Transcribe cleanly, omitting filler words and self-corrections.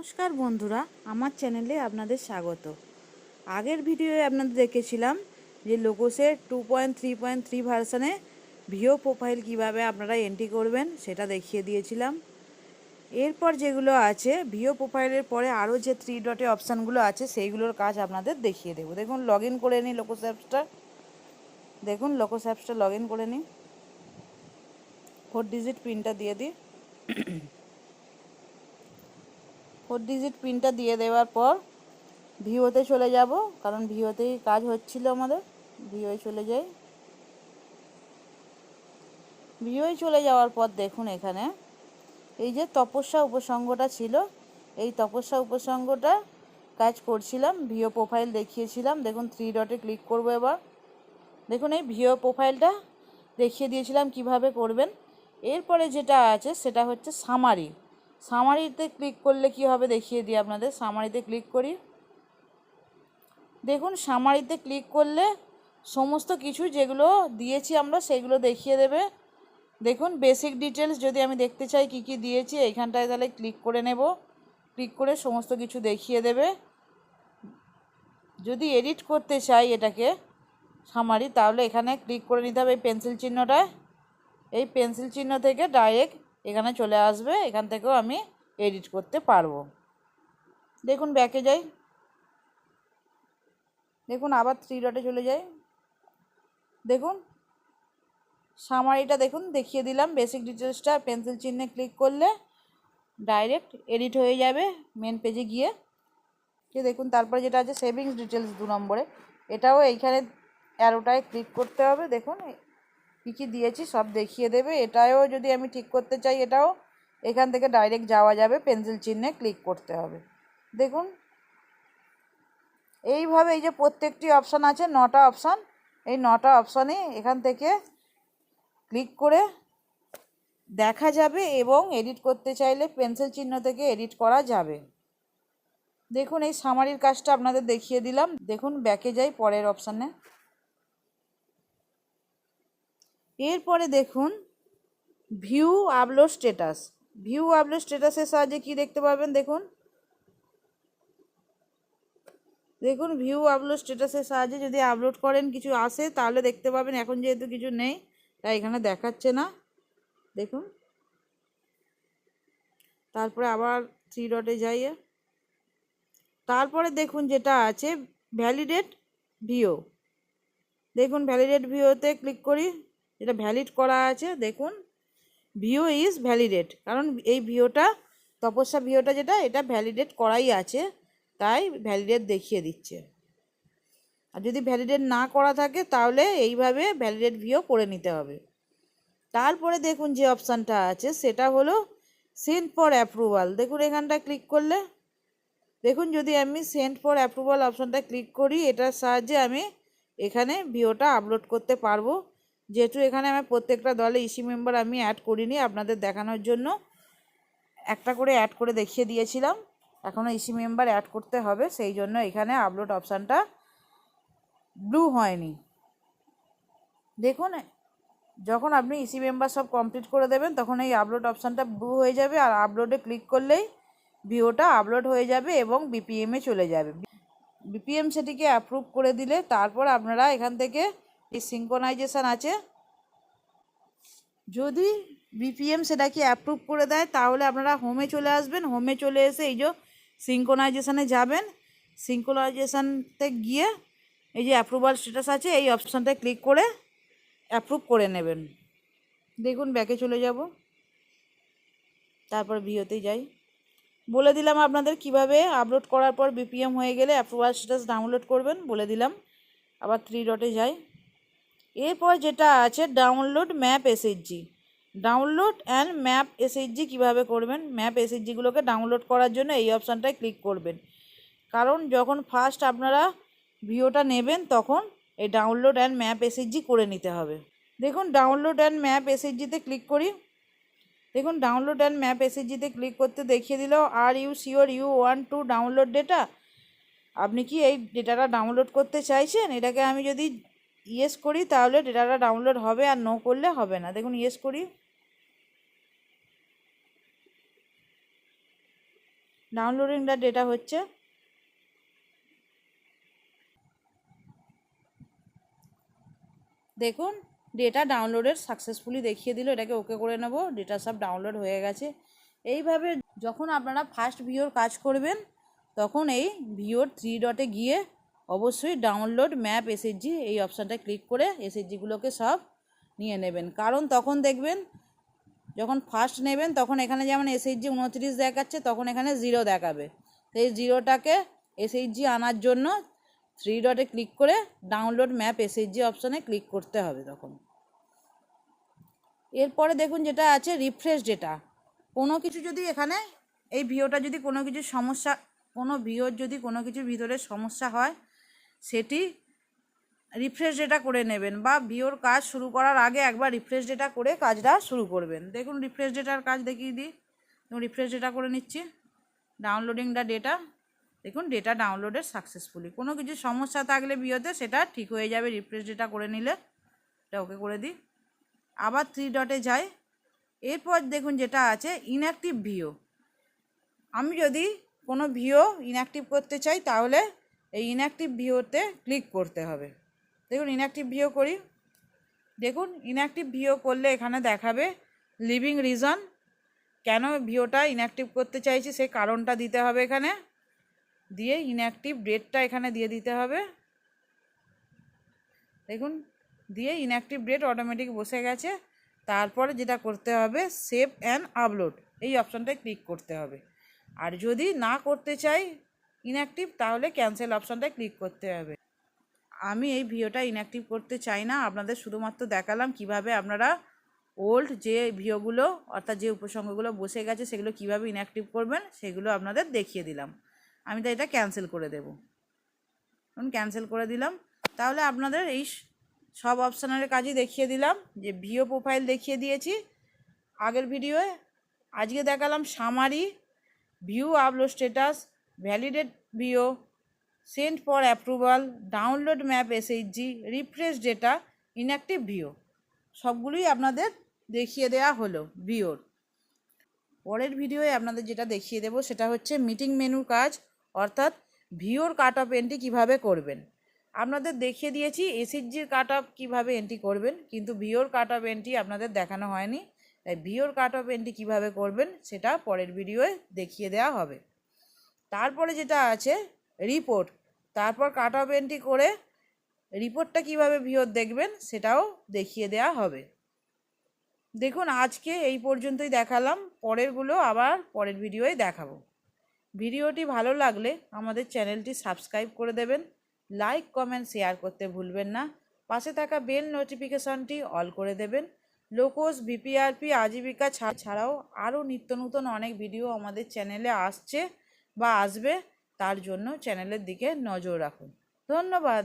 নমস্কার বন্ধুরা, আমার চ্যানেলে আপনাদের স্বাগত। আগের ভিডিওয়ে আপনাদের দেখেছিলাম যে লোগোসের 2.3.3 ভার্সানে ভিও প্রোফাইল কিভাবে আপনারা এন্ট্রি করবেন সেটা দেখিয়ে দিয়েছিলাম। এরপর যেগুলো আছে ভিও প্রোফাইলের পরে আরও যে 3 ডটে অপশানগুলো আছে সেইগুলোর কাজ আপনাদের দেখিয়ে দেবো। দেখুন লগ ইন করে নিই লোগোস অ্যাপসটা। দেখুন লোগোস অ্যাপসটা লগ ইন করে নিই। 4 ডিজিট পিনটা দিয়ে দিই। 4 ডিজিট পিনটা দিয়ে দেওয়ার পর ভিওতে চলে যাব, কারণ ভিওতেই কাজ হচ্ছিল আমাদের। ভিওয়ে চলে যাই। ভিওয়ে চলে যাওয়ার পর দেখুন এখানে এই যে তপস্যা উপসঙ্গটা ছিল, এই তপস্যা উপসঙ্গটা কাজ করছিলাম, ভিও প্রোফাইল দেখিয়েছিলাম। দেখুন 3 ডটে ক্লিক করব এবার। দেখুন এই ভিও প্রোফাইলটা দেখিয়ে দিয়েছিলাম কিভাবে করবেন। এরপরে যেটা আছে সেটা হচ্ছে সামারি। সামারিতে ক্লিক করলে কি হবে দেখিয়ে দিই আপনাদের। সামারিতে ক্লিক করি। দেখুন সামারিতে ক্লিক করলে সমস্ত কিছু যেগুলো দিয়েছি আমরা সেগুলো দেখিয়ে দেবে। দেখুন বেসিক ডিটেলস যদি আমি দেখতে চাই কি কি দিয়েছি, এইখানটায় তাহলে ক্লিক করে নেব। ক্লিক করে সমস্ত কিছু দেখিয়ে দেবে। যদি এডিট করতে চাই এটাকে সামারি, তাহলে এখানে ক্লিক করে নিতে হবে এই পেন্সিল চিহ্নটায়। এই পেন্সিল চিহ্ন থেকে ডাইরেক্ট এখানে চলে আসবে। এখান থেকেও আমি এডিট করতে পারবো। দেখুন ব্যাকে যাই। দেখুন আবার 3 ডটে চলে যাই। দেখুন সামারিটা দেখুন দেখিয়ে দিলাম। বেসিক ডিটেলসটা পেন্সিল চিহ্নে ক্লিক করলে ডাইরেক্ট এডিট হয়ে যাবে মেন পেজে গিয়ে। দেখুন তারপরে যেটা আছে সেভিংস ডিটেলস 2 নম্বরে, এটাও এইখানে অ্যারোটায় ক্লিক করতে হবে। দেখুন কী কী দিয়েছি সব দেখিয়ে দেবে। এটাও যদি আমি ঠিক করতে চাই এটাও এখান থেকে ডাইরেক্ট যাওয়া যাবে, পেন্সিল চিহ্নে ক্লিক করতে হবে। দেখুন এইভাবে এই যে প্রত্যেকটি অপশান আছে 9টা অপশান, এই 9টা অপশানে এখান থেকে ক্লিক করে দেখা যাবে এবং এডিট করতে চাইলে পেন্সিল চিহ্ন থেকে এডিট করা যাবে। দেখুন এই সামারির কাজটা আপনাদের দেখিয়ে দিলাম। দেখুন ব্যাকে যাই পরের অপশানে। এরপরে দেখুন view upload status. View upload স্ট্যাটাসের সাহায্যে কি দেখতে পাবেন দেখুন। দেখুন ভিউ আপলোড স্ট্যাটাসের সাহায্যে যদি আপলোড করেন কিছু আসে তাহলে দেখতে পাবেন। এখন যেহেতু কিছু নেই তাই এখানে দেখাচ্ছে না। দেখুন তারপরে আবার 3 ডটে যাই। তারপরে দেখুন যেটা আছে ভ্যালিডেট ভিও। দেখুন ভ্যালিডেট ভিওতে ক্লিক করি, যেটা ভ্যালিড করা আছে। দেখুন ভিও ইজ ভ্যালিডেট, কারণ এই ভিওটা তপস্যা ভিওটা যেটা এটা ভ্যালিডেট করাই আছে, তাই ভ্যালিডেট দেখিয়ে দিচ্ছে। আর যদি ভ্যালিডেট না করা থাকে তাহলে এইভাবে ভ্যালিডেট ভিও করে নিতে হবে। তারপরে দেখুন যে অপশানটা আছে সেটা হলো সেন্ড ফর অ্যাপ্রুভাল। দেখুন এখানটা ক্লিক করলে দেখুন যদি আমি সেন্ড ফর অ্যাপ্রুভাল অপশানটা ক্লিক করি, এটার সাহায্যে আমি এখানে ভিওটা আপলোড করতে পারবো। যেহেতু এখানে আমি প্রত্যেকটা দলে ইসি মেম্বার আমি অ্যাড করিনি, আপনাদের দেখানোর জন্য একটা করে অ্যাড করে দেখিয়ে দিয়েছিলাম। এখনও ইসি মেম্বার অ্যাড করতে হবে, সেই জন্য এখানে আপলোড অপশানটা ব্লু হয়নি। দেখুন যখন আপনি ইসি মেম্বার সব কমপ্লিট করে দেবেন তখন এই আপলোড অপশানটা ব্লু হয়ে যাবে, আর আপলোডে ক্লিক করলেই ভিওটা আপলোড হয়ে যাবে এবং বিপিএমে চলে যাবে। বিপিএম সেটিকে অ্যাপ্রুভ করে দিলে তারপর আপনারা এখান থেকে এই সিঙ্ক্রোনাইজেশান আছে, যদি বিপিএম সেটাকে অ্যাপ্রুভ করে দেয় তাহলে আপনারা হোমে চলে আসবেন। হোমে চলে এসে এই যে সিঙ্ক্রোনাইজেশানে যাবেন। সিঙ্ক্রোনাইজেশানতে গিয়ে এই যে অ্যাপ্রুভাল স্ট্যাটাস আছে এই অপশানটায় ক্লিক করে অ্যাপ্রুভ করে নেবেন। দেখুন ব্যাকে চলে যাব, তারপর ভিওতেই যাই। বলে দিলাম আপনাদের কিভাবে আপলোড করার পর বিপিএম হয়ে গেলে অ্যাপ্রুভাল স্ট্যাটাস ডাউনলোড করবেন, বলে দিলাম। আবার 3 ডটে যাই। এরপর যেটা আছে download map SHG. Download and map SHG কীভাবে করবেন, ম্যাপ এসএইচজিগুলোকে ডাউনলোড করার জন্য এই অপশানটায় ক্লিক করবেন। কারণ যখন ফার্স্ট আপনারা ভিওটা নেবেন তখন এই ডাউনলোড অ্যান্ড ম্যাপ এসএইচজি করে নিতে হবে। দেখুন ডাউনলোড অ্যান্ড ম্যাপ এসএইচজিতে ক্লিক করি। দেখুন ডাউনলোড অ্যান্ড ম্যাপ এসএইচজিতে ক্লিক করতে দেখিয়ে দিল are you sure you want to download data. আপনি কি এই ডেটাটা ডাউনলোড করতে চাইছেন? এটাকে আমি যদি ইয়েস করি তাহলে ডেটাটা ডাউনলোড হবে, আর নো করলে হবে না। দেখুন ইয়েস করি। ডাউনলোডিং দ্য ডেটা হচ্ছে। দেখুন ডেটা ডাউনলোডের সাকসেসফুলি দেখিয়ে দিল, এটাকে ওকে করে নেব। ডেটা সব ডাউনলোড হয়ে গেছে। এইভাবে যখন আপনারা ফার্স্ট ভিওর কাজ করবেন তখন এই ভিওর 3 ডটে গিয়ে অবশ্যই ডাউনলোড ম্যাপ এসএইচজি এই অপশানটা ক্লিক করে এসএইচজিগুলোকে সব নিয়ে নেবেন। কারণ তখন দেখবেন যখন ফার্স্ট নেবেন তখন এখানে যেমন এসএইচজি 29 দেখাচ্ছে, তখন এখানে 0 দেখাবে। তো এই 0টাকে এসএইচজি আনার জন্য 3 ডটে ক্লিক করে ডাউনলোড ম্যাপ এসএইচজি অপশানে ক্লিক করতে হবে তখন। এরপরে দেখুন যেটা আছে রিফ্রেশ ডেটা। কোনো কিছু যদি এখানে এই ভিওটা যদি কোনো কিছু সমস্যা, কোনো ভিওর যদি কোনো কিছুর ভিতরে সমস্যা হয় সেটি রিফ্রেশ ডেটা করে নেবেন, বা ভিওর কাজ শুরু করার আগে একবার রিফ্রেশ ডেটা করে কাজটা শুরু করবেন। দেখুন রিফ্রেশ ডেটার কাজ দেখিয়ে দিই। রিফ্রেশ ডেটা করে নিচ্ছি। Downloading the data. দেখুন ডেটা ডাউনলোডের সাকসেসফুলি। কোনো কিছু সমস্যা থাকলে ভিওতে সেটা ঠিক হয়ে যাবে রিফ্রেশ ডেটা করে নিলে। এটা ওকে করে দিই। আবার 3 ডটে যাই। এরপর দেখুন যেটা আছে ইনঅ্যাক্টিভ ভিও। আমি যদি কোনো ভিও ইনঅ্যাক্টিভ করতে চাই তাহলে এই ইনঅ্যাক্টিভ ভিওতে ক্লিক করতে হবে। দেখুন ইনঅ্যাক্টিভ ভিও করি। দেখুন ইনঅ্যাক্টিভ ভিও করলে এখানে দেখাবে লিভিং রিজন, কেন ভিওটা ইনঅ্যাক্টিভ করতে চাইছি সেই কারণটা দিতে হবে এখানে, দিয়ে ইনঅ্যাক্টিভ ডেটটা এখানে দিয়ে দিতে হবে। দেখুন দিয়ে ইনঅ্যাক্টিভ ডেট অটোমেটিক বসে গেছে। তারপরে যেটা করতে হবে সেভ অ্যান্ড আপলোড এই অপশানটায় ক্লিক করতে হবে। আর যদি না করতে চাই ইনঅ্যাক্টিভ তাহলে ক্যান্সেল অপশানটায় ক্লিক করতে হবে। আমি এই ভিওটা ইনঅ্যাক্টিভ করতে চাই না, আপনাদের শুধুমাত্র দেখালাম কিভাবে আপনারা ওল্ড যে ভিওগুলো অর্থাৎ যে উপসর্গগুলো বসে গেছে সেগুলো কিভাবে ইনঅ্যাক্টিভ করবেন সেগুলো আপনাদের দেখিয়ে দিলাম। আমি তো এটা ক্যান্সেল করে দেব। ক্যান্সেল করে দিলাম। তাহলে আপনাদের এই সব অপশানের কাজই দেখিয়ে দিলাম। যে ভিও প্রোফাইল দেখিয়ে দিয়েছি আগের ভিডিওয়ে, আজকে দেখালাম summary, view upload status, validate VO, send for approval, download map SHG, refresh data, inactive VO সবগুলোই আপনাদের দেখিয়ে দেওয়া হলো ভিওর। পরের ভিডিওয়ে আপনাদের যেটা দেখিয়ে দেব সেটা হচ্ছে মিটিং মেনুর কাজ, অর্থাৎ ভিওর কাট অফ এন্ট্রি কীভাবে করবেন। আপনাদের দেখিয়ে দিয়েছি এসএইচজির কাট অফ কীভাবে এন্ট্রি করবেন, কিন্তু ভিওর কাট অফ এন্ট্রি আপনাদের দেখানো হয়নি। তাই ভিওর কাট অফ এন্ট্রি কীভাবে করবেন সেটা পরের ভিডিওয়ে দেখিয়ে দেওয়া হবে। তারপরে যেটা আছে রিপোর্ট, তারপর কাট অফ এন্ট্রি করে রিপোর্টটা কীভাবে ভিওর দেখবেন সেটাও দেখিয়ে দেওয়া হবে। দেখুন আজকে এই পর্যন্তই দেখালাম, পরেরগুলো আবার পরের ভিডিওয় দেখাবো। ভিডিওটি ভালো লাগলে আমাদের চ্যানেলটি সাবস্ক্রাইব করে দেবেন, লাইক কমেন্ট শেয়ার করতে ভুলবেন না, পাশে থাকা বেল নোটিফিকেশনটি অল করে দেবেন। লোকোস, ভিপিআরপি, আজীবিকা ছাড়াও আরও নিত্য নতুন অনেক ভিডিও আমাদের চ্যানেলে আসছে বা আসবে, তার জন্য চ্যানেলের দিকে নজর রাখুন। ধন্যবাদ।